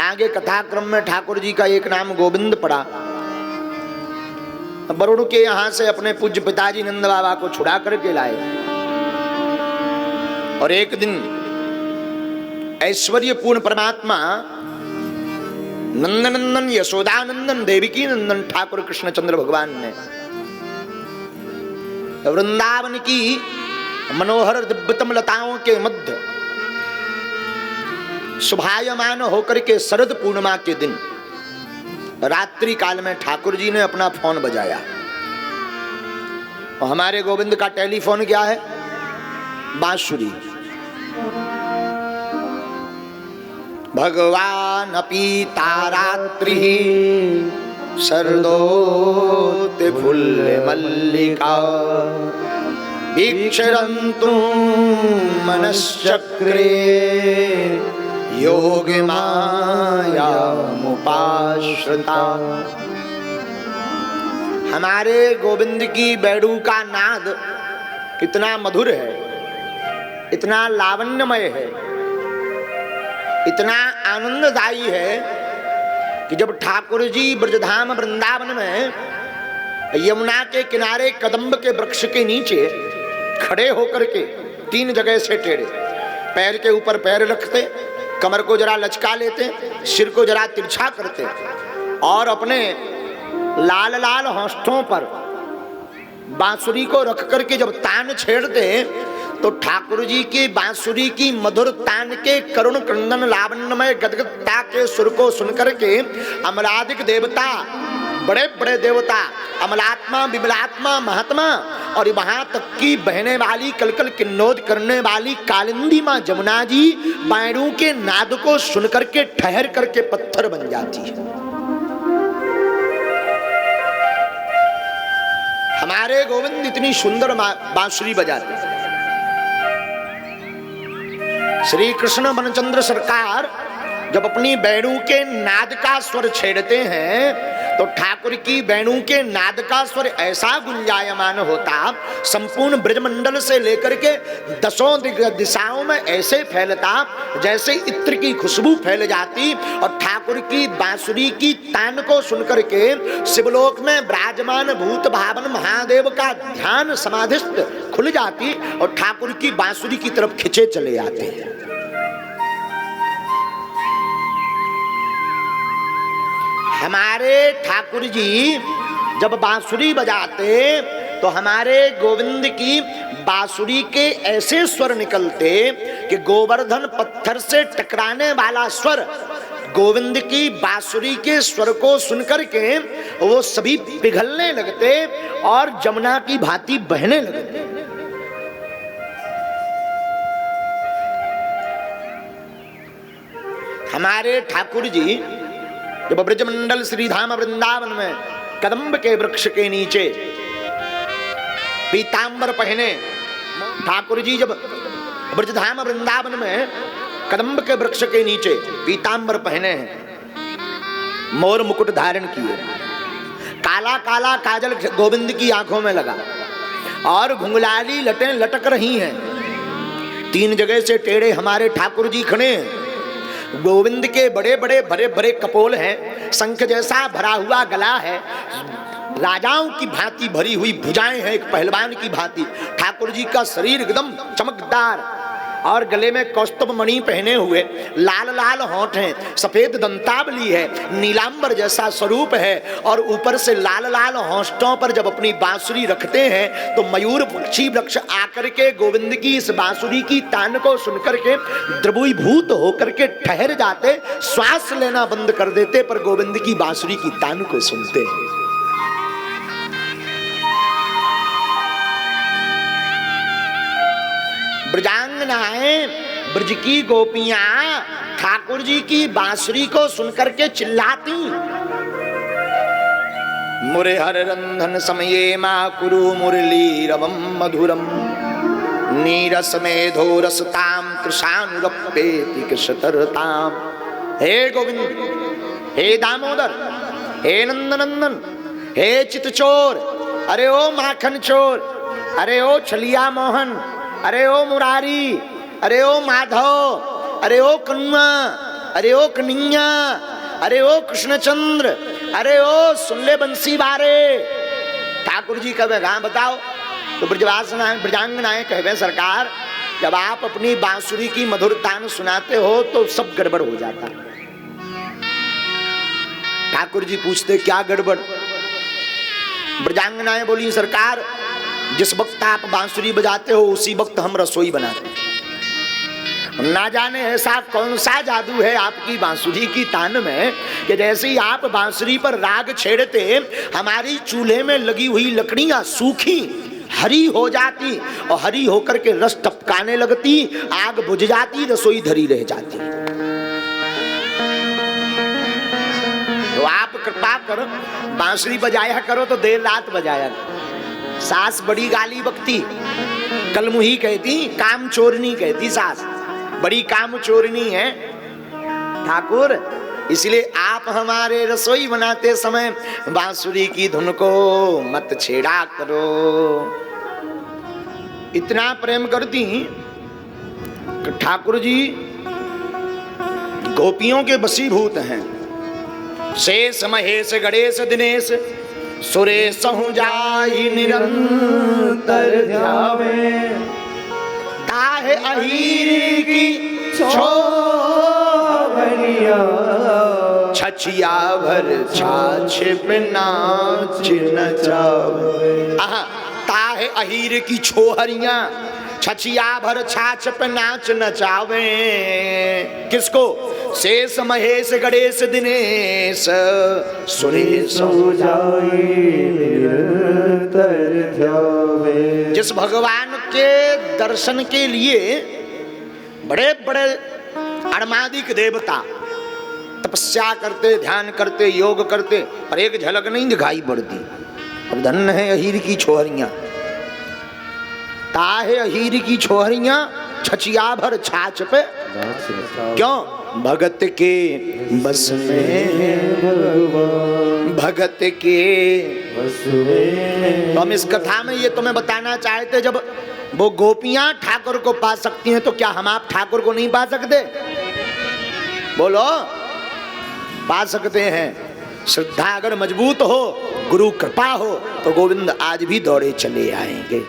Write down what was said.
आगे कथाक्रम में ठाकुर जी का एक नाम गोविंद पड़ा। वरुण के यहां से अपने पूज्य पिताजी नंद बाबा को छुड़ा करके लाए और एक दिन ऐश्वर्यपूर्ण परमात्मा नंदनंदन यशोदानंदन देवकी नंदन ठाकुर कृष्णचंद्र भगवान ने वृंदावन की मनोहर दिव्यतम लताओं के मध्य शुभायमान होकर के शरद पूर्णिमा के दिन रात्रि काल में ठाकुर जी ने अपना फोन बजाया। और हमारे गोविंद का टेलीफोन क्या है? बांसुरी। भगवान अपि तारात्रि शरदोत्ति फुल्ल मल्लिका वीक्षरन्तु मनश्चक्रे योग माया मुपाश्रिता। हमारे गोविंद की बैडू का नाद कितना मधुर है, इतना लावण्यमय है, इतना आनंददायी है कि जब ठाकुर जी ब्रजधाम वृंदावन में यमुना के किनारे कदम्ब के वृक्ष के नीचे खड़े होकर के तीन जगह से टेढ़े पैर के ऊपर पैर रखते, कमर को जरा लचका लेते, सिर को जरा तिरछा करते और अपने लाल लाल होंठों पर बांसुरी को रख करके जब तान छेड़ते तो ठाकुर जी की बांसुरी की मधुर तान के करुण क्रंदन लावण्यमय गदगदता के सुर को सुनकर के अमलादिक देवता, बड़े बड़े देवता, अमलात्मा विमलात्मा महात्मा और वहां तक की बहने वाली कलकल किन्नौद करने वाली कालिंदी मां जमुना जी बैरू के नाद को सुनकर के ठहर करके पत्थर बन जाती है। हमारे गोविंद इतनी सुंदर बांसुरी बजाते हैं। श्री कृष्ण बनचंद्र सरकार जब अपनी बैणु के नाद का स्वर छेड़ते हैं तो ठाकुर की बैणु के नाद का स्वर ऐसा गुंजायमान होता, संपूर्ण ब्रजमंडल से लेकर के दसों दिशाओं में ऐसे फैलता जैसे इत्र की खुशबू फैल जाती। और ठाकुर की बांसुरी की तान को सुनकर के शिवलोक में विराजमान भूत भावन महादेव का ध्यान समाधिस्थ खुल जाती और ठाकुर की बांसुरी की तरफ खिंचे चले आते हैं। हमारे ठाकुर जी जब बांसुरी बजाते तो हमारे गोविंद की बांसुरी के ऐसे स्वर निकलते कि गोवर्धन पत्थर से टकराने वाला स्वर गोविंद की बांसुरी के स्वर को सुनकर के वो सभी पिघलने लगते और जमुना की भांति बहने लगते। हमारे ठाकुर जी जब ब्रजमंडल श्रीधाम वृंदावन में कदम्ब के वृक्ष के नीचे पीतांबर पहने, ठाकुर जी जब ब्रजधाम वृंदावन में कदम्ब के वृक्ष के नीचे पीतांबर पहने हैं, मोर मुकुट धारण किए, काला काला काजल गोविंद की आंखों में लगा और घुंघलाली लटें लटक रही हैं। तीन जगह से टेढ़े हमारे ठाकुर जी खड़े हैं। गोविंद के बड़े बड़े भरे भरे कपोल हैं, शंख जैसा भरा हुआ गला है, राजाओं की भांति भरी हुई भुजाएं हैं, एक पहलवान की भांति। ठाकुर जी का शरीर एकदम चमकदार और गले में कौस्तुभ मणि पहने हुए, लाल लाल होंठ हैं, सफेद दंतावली है, नीलांबर जैसा स्वरूप है और ऊपर से लाल लाल होंठों पर जब अपनी बांसुरी रखते हैं तो मयूर पक्षी वृक्ष आकर के गोविंद की इस बांसुरी की तान को सुनकर के द्रवीभूत होकर के ठहर जाते, श्वास लेना बंद कर देते, पर गोविंद की बांसुरी की तान को सुनते हैं। ब्रजांगनाएं, ब्रज की गोपियां ठाकुर जी की बांसुरी को सुनकर के चिल्लाती, मुरे हर रंधन समये मां कुरु मुरली रवम मधुरम नीरस मेधो रसताम कृशानुरप्येति कृशतरताम। हे गोविंद, हे दामोदर, हे नंदनंदन, हे चितचोर, अरे ओ माखन चोर, अरे ओ छलिया मोहन, अरे ओ मुरारी, अरे ओ माधव, अरे ओ कन्वा, अरे ओ कन्हैया, अरे ओ कृष्णचंद्र, अरे ओ सुन ले बंसी बारे। ठाकुर जी कहे हाँ बताओ। तो ब्रजांगनाएं कहवे सरकार, जब आप अपनी बांसुरी की मधुर तान सुनाते हो तो सब गड़बड़ हो जाता। ठाकुर जी पूछते क्या गड़बड़? ब्रजांगनाएं बोली सरकार, जिस वक्त आप बांसुरी बजाते हो उसी वक्त हम रसोई बनाते हैं। ना जाने ऐसा कौन सा जादू है आपकी बांसुरी की तान में कि जैसे ही आप बांसुरी पर राग छेड़ते हमारी चूल्हे में लगी हुई लकड़ियां सूखी हरी हो जाती और हरी होकर के रस टपकाने लगती, आग बुझ जाती, रसोई धरी रह जाती। तो आप कृपा करो बांसुरी बजाया करो तो देर रात बजाया करो। सास बड़ी गाली बकती, कलमुही कहती, काम चोरनी कहती सास, बड़ी काम चोरनी है ठाकुर। इसलिए आप हमारे रसोई बनाते समय बांसुरी की धुन को मत छेड़ा करो। इतना प्रेम करती ठाकुर जी गोपियों के वशीभूत हैं। शेष महेश गणेश दिनेश सुरेश सहु जाई निरंतर ध्यावे, ताहे अहीर की छोहरिया, छछिया भर छाछ पे नाच नचावे। ताहे अहीर की छोहरिया, छछिया भर छाछ पे नाच नचावे। किसको? शेष महेश गणेश दिनेश सुरेश हो जाए निरंतर ध्यावे। जिस भगवान के दर्शन के लिए बड़े बड़े अड़मादिक देवता तपस्या करते, ध्यान करते, योग करते, पर एक झलक नहीं दिखाई पड़ती। और धन्य है अहीर की छोहरियां। ताहे अहीर की छोहरियां, छछिया भर छाछ पे। क्यों? भगत के बस में भगत के बस में। तो हम इस कथा में ये तुम्हें बताना चाहते, जब वो गोपियां ठाकुर को पा सकती हैं तो क्या हम आप ठाकुर को नहीं पा सकते? बोलो, पा सकते हैं। श्रद्धा अगर मजबूत हो, गुरु कृपा हो तो गोविंद आज भी दौड़े चले आएंगे।